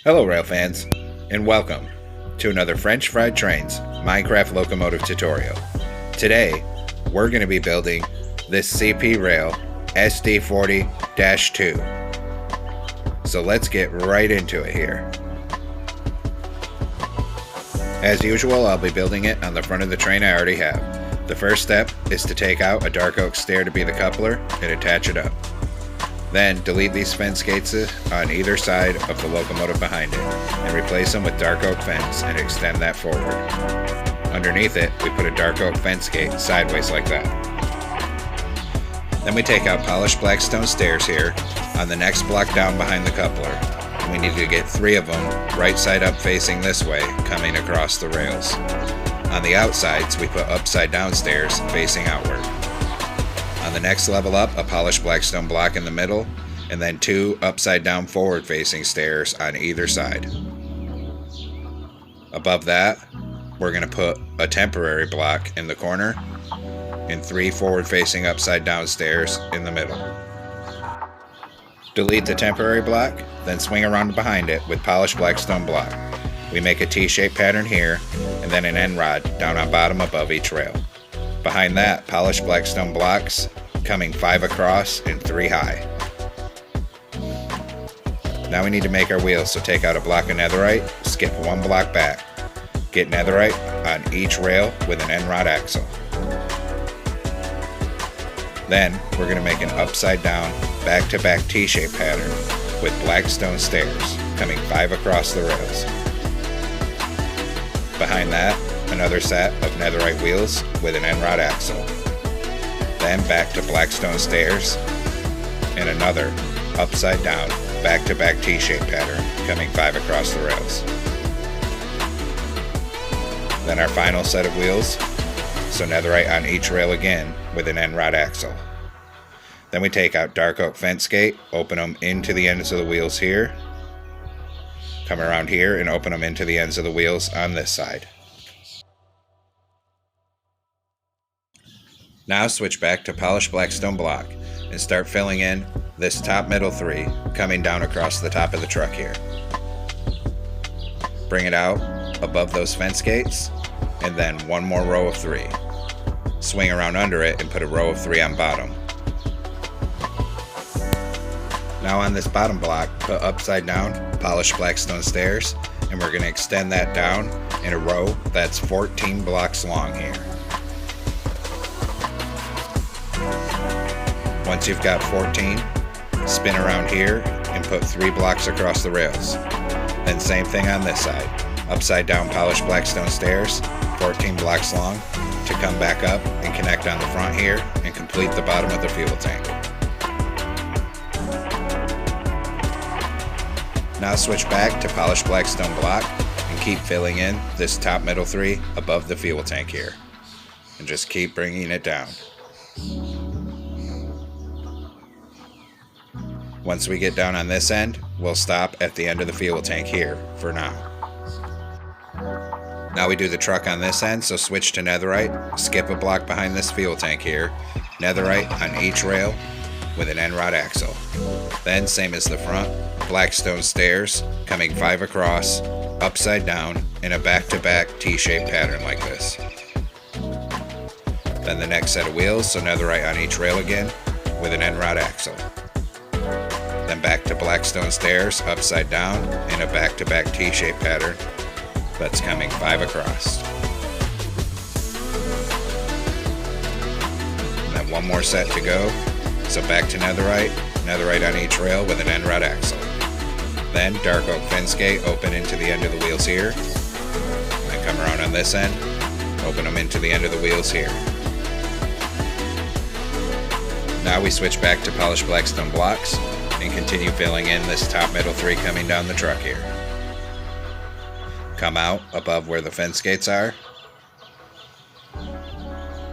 Hello rail fans, and welcome to another French Fried Trains Minecraft locomotive tutorial. Today, we're going to be building this CP Rail SD40-2. So let's get right into it here. As usual, I'll be building it on the front of the train I already have. The first step is to take out a dark oak stair to be the coupler and attach it up. Then delete these fence gates on either side of the locomotive behind it and replace them with dark oak fence and extend that forward. Underneath it, we put a dark oak fence gate sideways like that. Then we take out polished black stone stairs here on the next block down behind the coupler. And we need to get 3 of them right side up facing this way, coming across the rails. On the outsides, we put upside down stairs facing outward. On the next level up, a polished black stone block in the middle, and then 2 upside down forward facing stairs on either side. Above that, we're going to put a temporary block in the corner and 3 forward facing upside down stairs in the middle. Delete the temporary block, then swing around behind it with polished black stone block. We make a T-shaped pattern here, and then an end rod down on bottom above each rail. Behind that, polished black stone blocks coming 5 across and 3 high. Now we need to make our wheels, so take out a block of netherite, skip 1 block back. Get netherite on each rail with an end rod axle. Then we're going to make an upside down back-to-back T-shaped pattern with black stone stairs coming 5 across the rails. Behind that, another set of netherite wheels with an end rod axle. Then back to black stone stairs and another upside down back-to-back T-shaped pattern coming 5 across the rails. Then our final set of wheels, so netherite on each rail again with an end rod axle. Then we take out dark oak fence gate, open them into the ends of the wheels here, come around here and open them into the ends of the wheels on this side. Now switch back to polished black stone block and start filling in this top middle 3 coming down across the top of the truck here. Bring it out above those fence gates and then 1 more row of 3. Swing around under it and put a row of 3 on bottom. Now on this bottom block, put upside down polished black stone stairs, and we're going to extend that down in a row that's 14 blocks long here. Once you've got 14, spin around here and put 3 blocks across the rails. Then same thing on this side. Upside down polished black stone stairs, 14 blocks long, to come back up and connect on the front here and complete the bottom of the fuel tank. Now switch back to polished black stone block and keep filling in this top middle 3 above the fuel tank here. And just keep bringing it down. Once we get down on this end, we'll stop at the end of the fuel tank here for now. Now we do the truck on this end, so switch to netherite, skip a block behind this fuel tank here, netherite on each rail with an end rod axle. Then same as the front, black stone stairs coming 5 across, upside down in a back-to-back T-shaped pattern like this. Then the next set of wheels, so netherite on each rail again with an end rod axle. Then back to black stone stairs upside down in a back-to-back T-shaped pattern that's coming 5 across. And then 1 more set to go, so back to netherite on each rail with an end rod axle. Then dark oak fence gate open into the end of the wheels here, and then come around on this end, open them into the end of the wheels here. Now we switch back to polished black stone blocks and continue filling in this top middle 3 coming down the truck here. Come out above where the fence gates are.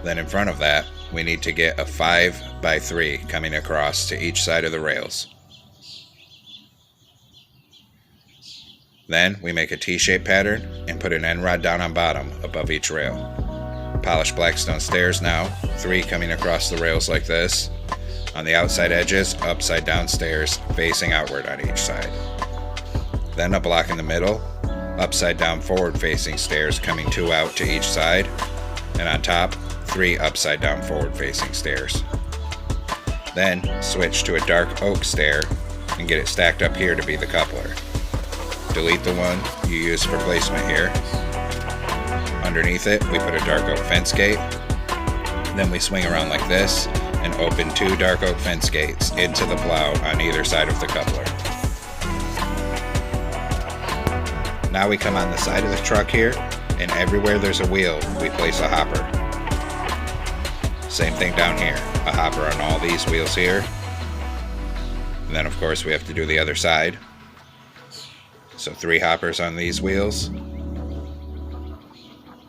Then in front of that, we need to get a 5x3 coming across to each side of the rails. Then we make a T-shaped pattern and put an end rod down on bottom above each rail. Polished black stone stairs now, 3 coming across the rails like this. On the outside edges, upside down stairs facing outward on each side. then a block in the middle, upside down forward facing stairs coming 2 out to each side, and on top 3 upside down forward facing stairs. Then switch to a dark oak stair and get it stacked up here to be the coupler. Delete the one you used for placement here. Underneath it we put a dark oak fence gate. Then we swing around like this and open 2 dark oak fence gates into the plow on either side of the coupler. Now we come on the side of the truck here, and everywhere there's a wheel we place a hopper. Same thing down here, a hopper on all these wheels here. And then of course we have to do the other side. So 3 hoppers on these wheels,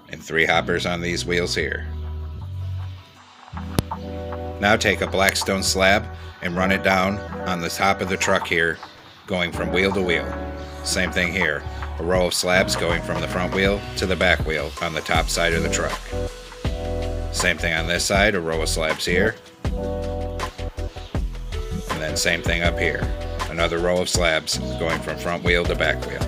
and 3 hoppers on these wheels here. Now take a black stone slab and run it down on the top of the truck here, going from wheel to wheel. Same thing here, a row of slabs going from the front wheel to the back wheel on the top side of the truck. Same thing on this side, a row of slabs here. And then same thing up here, another row of slabs going from front wheel to back wheel.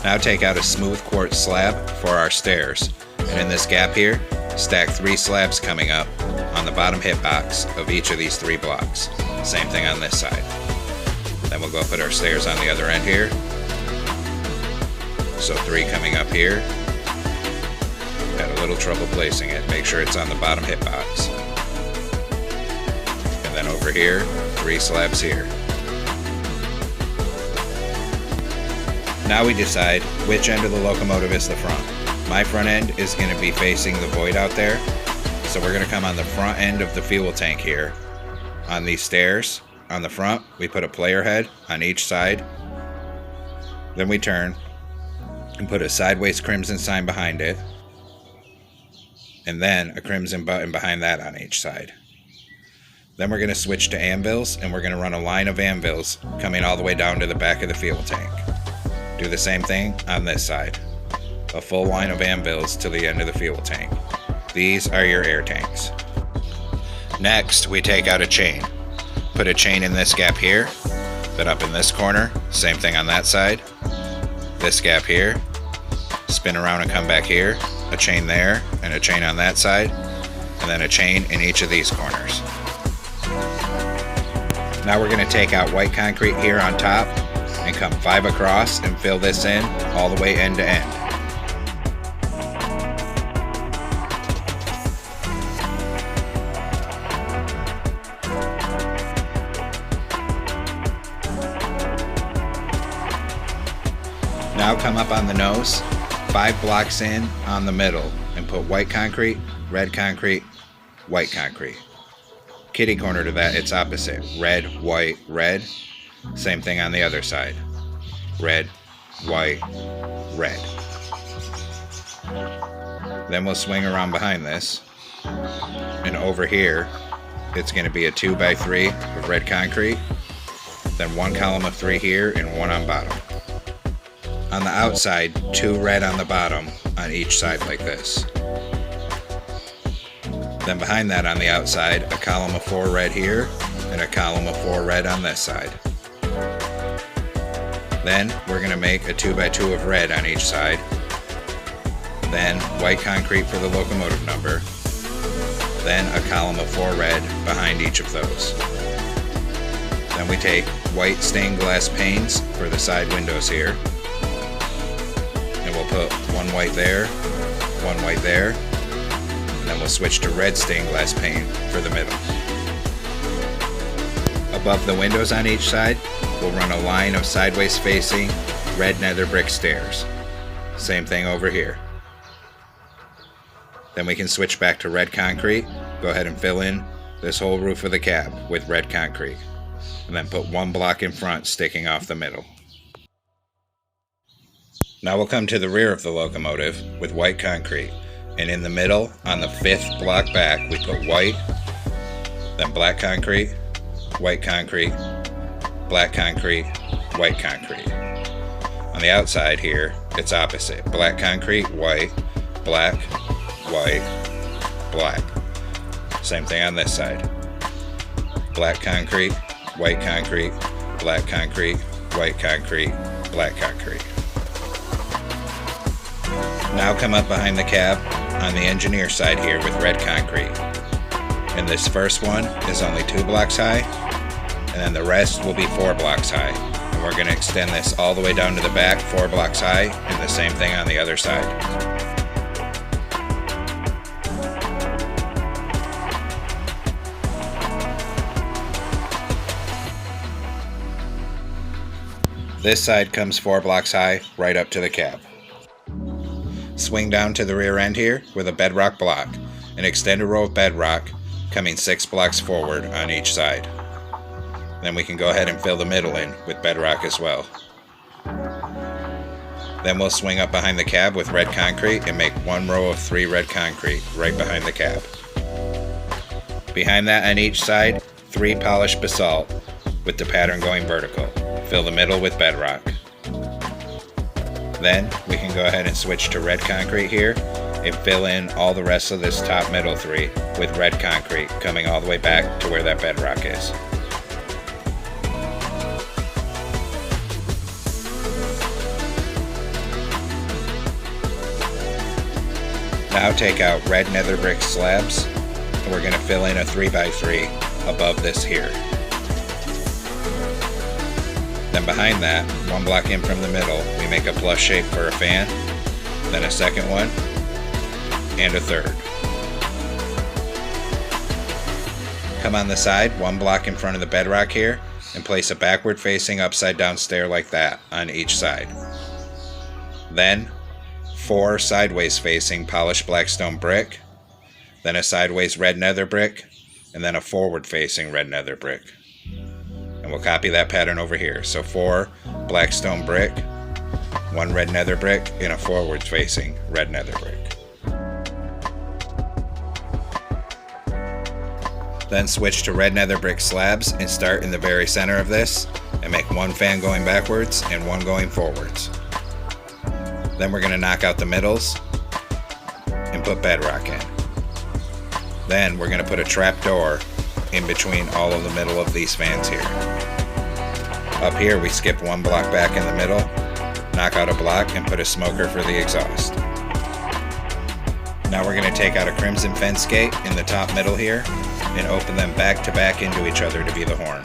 Now take out a smooth quartz slab for our stairs, and in this gap here, stack 3 slabs coming up on the bottom hip box of each of these 3 blocks. Same thing on this side. Then we'll go put our stairs on the other end here. So 3 coming up here. Had a little trouble placing it. Make sure it's on the bottom hip box. And then over here, 3 slabs here. Now we decide which end of the locomotive is the front. My front end is going to be facing the void out there. So we're going to come on the front end of the fuel tank here. On these stairs, on the front, we put a player head on each side. Then we turn and put a sideways crimson sign behind it. And then a crimson button behind that on each side. Then we're going to switch to anvils, and we're going to run a line of anvils coming all the way down to the back of the fuel tank. Do the same thing on this side. A full line of anvils to the end of the fuel tank. These are your air tanks. Next, we take out a chain. Put a chain in this gap here, then up in this corner, same thing on that side. This gap here, spin around and come back here, a chain there, and a chain on that side, and then a chain in each of these corners. Now we're going to take out white concrete here on top and come 5 across and fill this in all the way end to end. Now come up on the nose, 5 blocks in on the middle, and put white concrete, red concrete, white concrete. Kitty corner to that, it's opposite. Red, white, red. Same thing on the other side. Red, white, red. Then we'll swing around behind this, and over here it's going to be a 2x3 of red concrete, then 1 column of 3 here and 1 on bottom. On the outside, 2 red on the bottom on each side like this. Then behind that on the outside, a column of 4 red here and a column of 4 red on this side. Then we're going to make a 2x2 of red on each side. Then white concrete for the locomotive number. Then a column of 4 red behind each of those. Then we take white stained glass panes for the side windows here. And we'll put 1 white there, 1 white there, and then we'll switch to red stained glass pane for the middle. Above the windows on each side, we'll run a line of sideways facing red nether brick stairs. Same thing over here. Then we can switch back to red concrete, go ahead and fill in this whole roof of the cab with red concrete, and then put 1 block in front sticking off the middle. Now we'll come to the rear of the locomotive with white concrete, and in the middle, on the 5th block back, we put white, then black concrete, white concrete, black concrete, white concrete. On the outside here, it's opposite. Black concrete, white, black, white, black. Same thing on this side. Black concrete, white concrete, black concrete, white concrete, black concrete. Now come up behind the cab on the engineer side here with red concrete. And this first one is only 2 blocks high, and then the rest will be 4 blocks high. And we're going to extend this all the way down to the back, 4 blocks high, and the same thing on the other side. This side comes 4 blocks high, right up to the cab. Swing down to the rear end here with a bedrock block, and extend a row of bedrock coming 6 blocks forward on each side. Then we can go ahead and fill the middle in with bedrock as well. Then we'll swing up behind the cab with red concrete and make 1 row of 3 red concrete right behind the cab. Behind that on each side, 3 polished basalt with the pattern going vertical. Fill the middle with bedrock. Then we can go ahead and switch to red concrete here and fill in all the rest of this top middle 3 with red concrete coming all the way back to where that bedrock is. Now take out red nether brick slabs, and we're going to fill in a 3x3 above this here. Then behind that, 1 block in from the middle, we make a plus shape for a fan, then a second one, and a third. Come on the side, 1 block in front of the bedrock here, and place a backward facing upside down stair like that on each side. Then 4 sideways facing polished black stone brick, then a sideways red nether brick, and then a forward facing red nether brick. And we'll copy that pattern over here. So 4 black stone brick, 1 red nether brick, and a forward facing red nether brick. Then switch to red nether brick slabs and start in the very center of this and make 1 fan going backwards and 1 going forwards. Then we're going to knock out the middles and put bedrock in. Then we're going to put a trap door in between all of the middle of these fans here. Up here we skip 1 block back in the middle, knock out a block, and put a smoker for the exhaust. Now we're going to take out a crimson fence gate in the top middle here and open them back to back into each other to be the horn.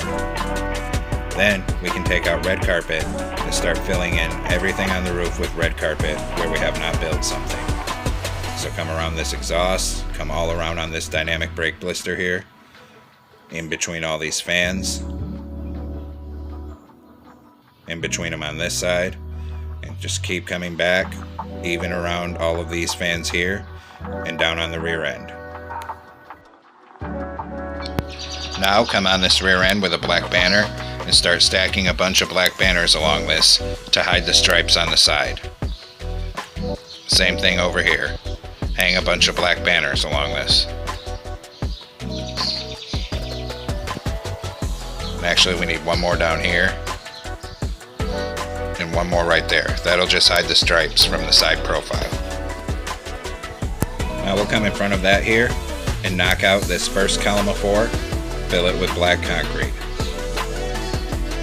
Then we can take out red carpet and start filling in everything on the roof with red carpet where we have not built something. So come around this exhaust, come all around on this dynamic brake blister here, in between all these fans, in between them on this side, and just keep coming back, even around all of these fans here, and down on the rear end. Now come on this rear end with a black banner and start stacking a bunch of black banners along this to hide the stripes on the side. Same thing over here. Hang a bunch of black banners along this. And actually we need 1 more down here and 1 more right there. That'll just hide the stripes from the side profile. Now we'll come in front of that here and knock out this first column of 4, fill it with black concrete.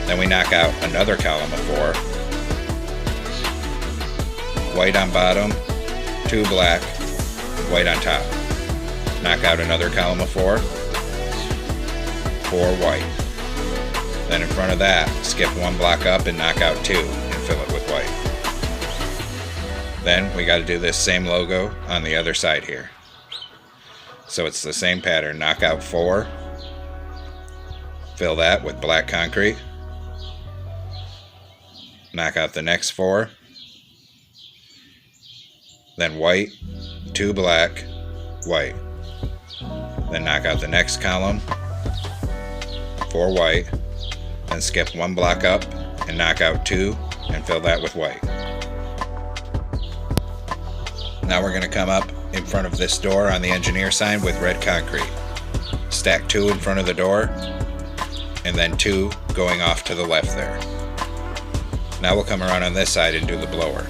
Then we knock out another column of 4, white on bottom, 2 black, white on top. Knock out another column of 4, 4 white. Then in front of that, skip 1 block up and knock out 2 and fill it with white. Then we got to do this same logo on the other side here. So it's the same pattern. Knock out 4, fill that with black concrete, knock out the next 4, then white, 2 black, white. Then knock out the next column, 4 white, then skip 1 block up and knock out 2 and fill that with white. Now we're going to come up in front of this door on the engineer sign with red concrete. Stack 2 in front of the door and then 2 going off to the left there. Now we'll come around on this side and do the blower.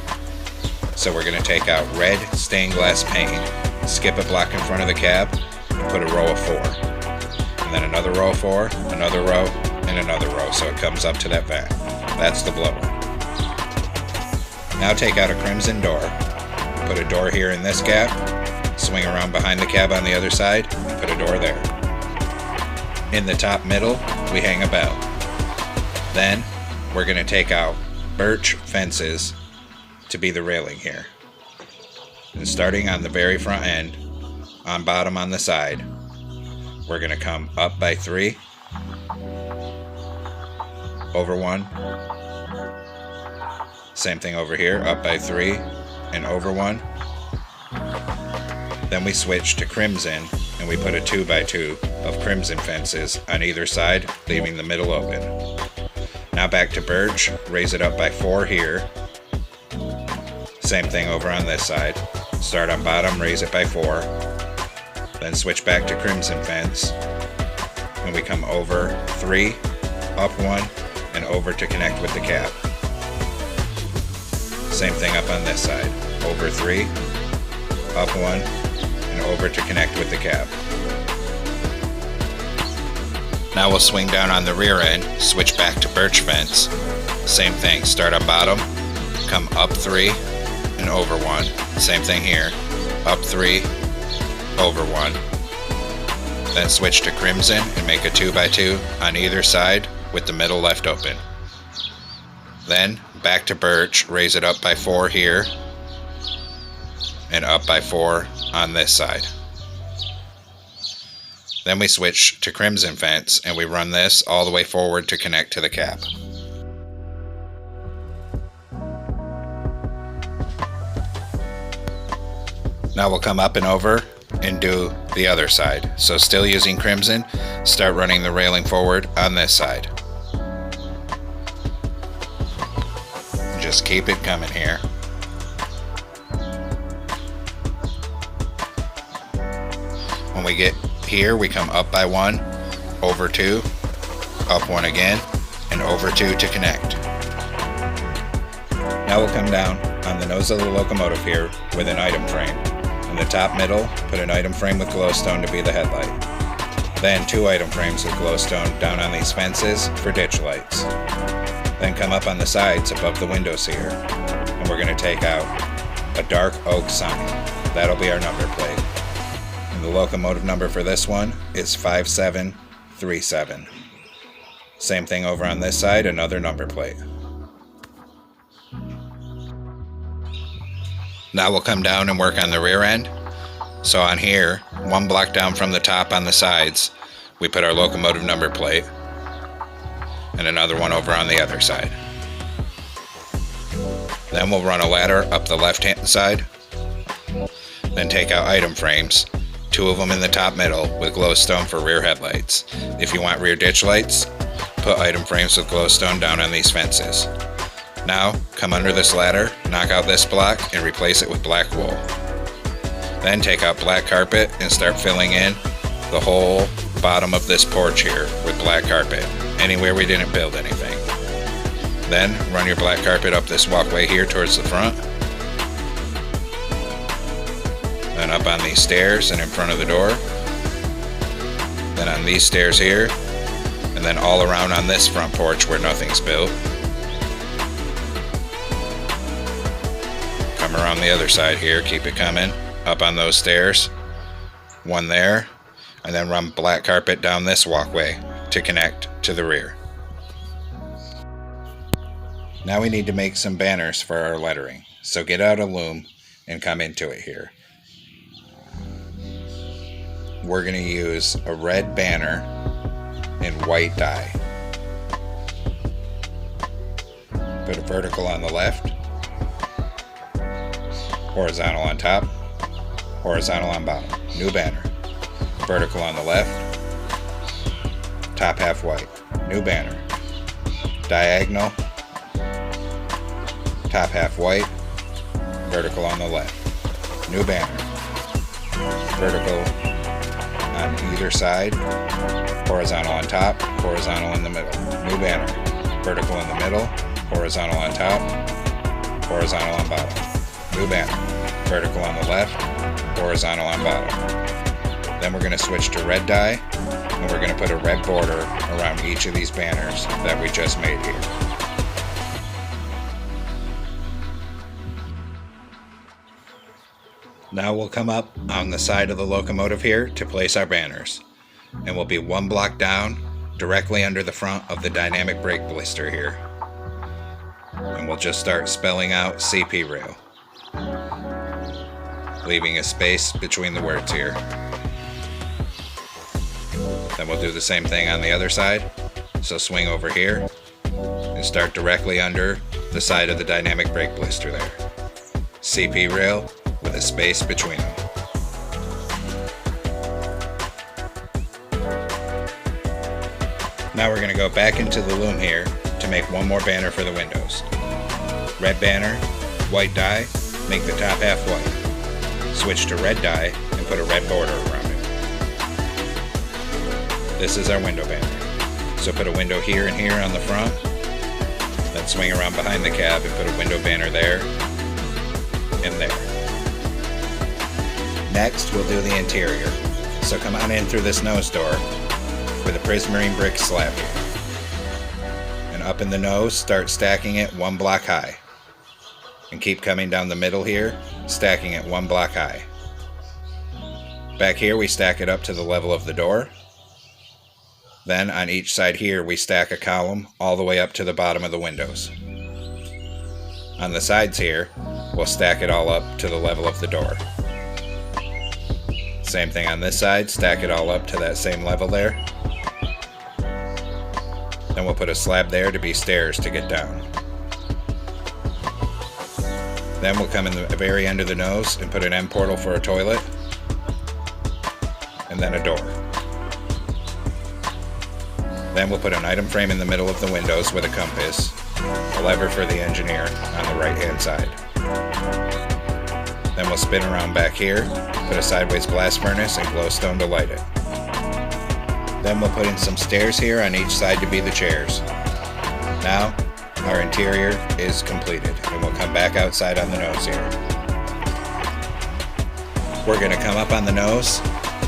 So we're going to take out red stained glass paint, skip a block in front of the cab, and put a row of 4. And then another row of 4, another row, and another row, so it comes up to that vat. That's the blower. Now take out a crimson door. Put a door here in this gap, swing around behind the cab on the other side, and put a door there. In the top middle, we hang a bell. Then, we're going to take out birch fences to be the railing here. And starting on the very front end, on bottom on the side, we're going to come up by 3, over 1, same thing over here, up by 3 and over 1. Then we switch to crimson and we put a 2 by 2 of crimson fences on either side, leaving the middle open. Now back to birch, raise it up by 4 here. Same thing over on this side. Start on bottom, raise it by 4. Then switch back to crimson fence. And we come over 3, up 1, and over to connect with the cab. Same thing up on this side. Over 3, up 1, and over to connect with the cab. Now we'll swing down on the rear end, switch back to birch fence. Same thing, start on bottom, come up 3, and over 1. Same thing here, up 3, over 1. Then switch to crimson and make a 2 by 2 on either side with the middle left open. Then back to birch, raise it up by 4 here, and up by 4 on this side. Then we switch to crimson fence and we run this all the way forward to connect to the cab. Now we'll come up and over and do the other side. So still using crimson, start running the railing forward on this side. Just keep it coming here. When we get here, we come up by 1, over 2, up 1 again, and over 2 to connect. Now we'll come down on the nose of the locomotive here with an item frame. In the top middle, put an item frame with glowstone to be the headlight. Then 2 item frames with glowstone down on these fences for ditch lights. Then come up on the sides above the windows here, and we're going to take out a dark oak sign. That'll be our number plate. And the locomotive number for this one is 5737. Same thing over on this side, another number plate. Now we'll come down and work on the rear end. So on here, 1 block down from the top on the sides, we put our locomotive number plate, and another one over on the other side. Then we'll run a ladder up the left hand side, then take out item frames, 2 of them in the top middle with glowstone for rear headlights. If you want rear ditch lights, put item frames with glowstone down on these fences. Now come under this ladder, knock out this block and replace it with black wool. Then take out black carpet and start filling in the whole bottom of this porch here with black carpet, anywhere we didn't build anything. Then run your black carpet up this walkway here towards the front, then up on these stairs and in front of the door, then on these stairs here, and then all around on this front porch where nothing's built. Come around the other side here, keep it coming, up on those stairs, 1 there, and then run black carpet down this walkway to connect to the rear. Now we need to make some banners for our lettering, so get out a loom and come into it here. We're going to use a red banner in white dye. Put a vertical on the left, horizontal on top, horizontal on bottom. New banner. Vertical on the left, top half white. New banner. Diagonal, top half white, vertical on the left. New banner. Vertical on either side, horizontal on top, horizontal in the middle. New banner. Vertical in the middle, horizontal on top, horizontal on bottom. New banner. Vertical on the left, horizontal on bottom. Then we're going to switch to red dye, and we're going to put a red border around each of these banners that we just made here. Now we'll come up on the side of the locomotive here to place our banners. And we'll be 1 block down, directly under the front of the dynamic brake blister here. And we'll just start spelling out CP Rail, leaving a space between the words here. Then we'll do the same thing on the other side. So swing over here and start directly under the side of the dynamic brake blister there. CP Rail with a space between them. Now we're going to go back into the loom here to make one more banner for the windows. Red banner, white dye, make the top half white. Switch to red dye and put a red border around it. This is our window banner. So put a window here and here on the front, then swing around behind the cab and put a window banner there and there. Next, we'll do the interior. So come on in through this nose door with a prismarine brick slab here. And up in the nose, start stacking it 1 block high. And keep coming down the middle here, stacking it 1 block high. Back here, we stack it up to the level of the door. Then on each side here, we stack a column all the way up to the bottom of the windows. On the sides here, we'll stack it all up to the level of the door. Same thing on this side, stack it all up to that same level there. Then we'll put a slab there to be stairs to get down. Then we'll come in the very end of the nose and put an end portal for a toilet, and then a door. Then we'll put an item frame in the middle of the windows with a compass, a lever for the engineer on the right hand side. Then we'll spin around back here, put a sideways blast furnace and glowstone to light it. Then we'll put in some stairs here on each side to be the chairs. Now, our interior is completed, and we'll come back outside on the nose here. We're going to come up on the nose,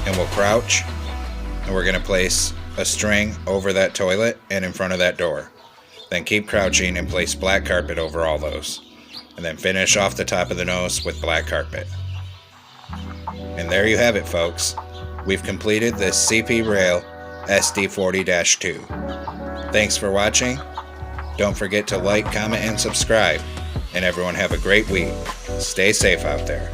and we'll crouch, and we're going to place a string over that toilet and in front of that door. Then keep crouching and place black carpet over all those. And then finish off the top of the nose with black carpet. And there you have it, folks. We've completed this CP Rail SD40-2. Thanks for watching. Don't forget to like, comment, and subscribe. And everyone have a great week. Stay safe out there.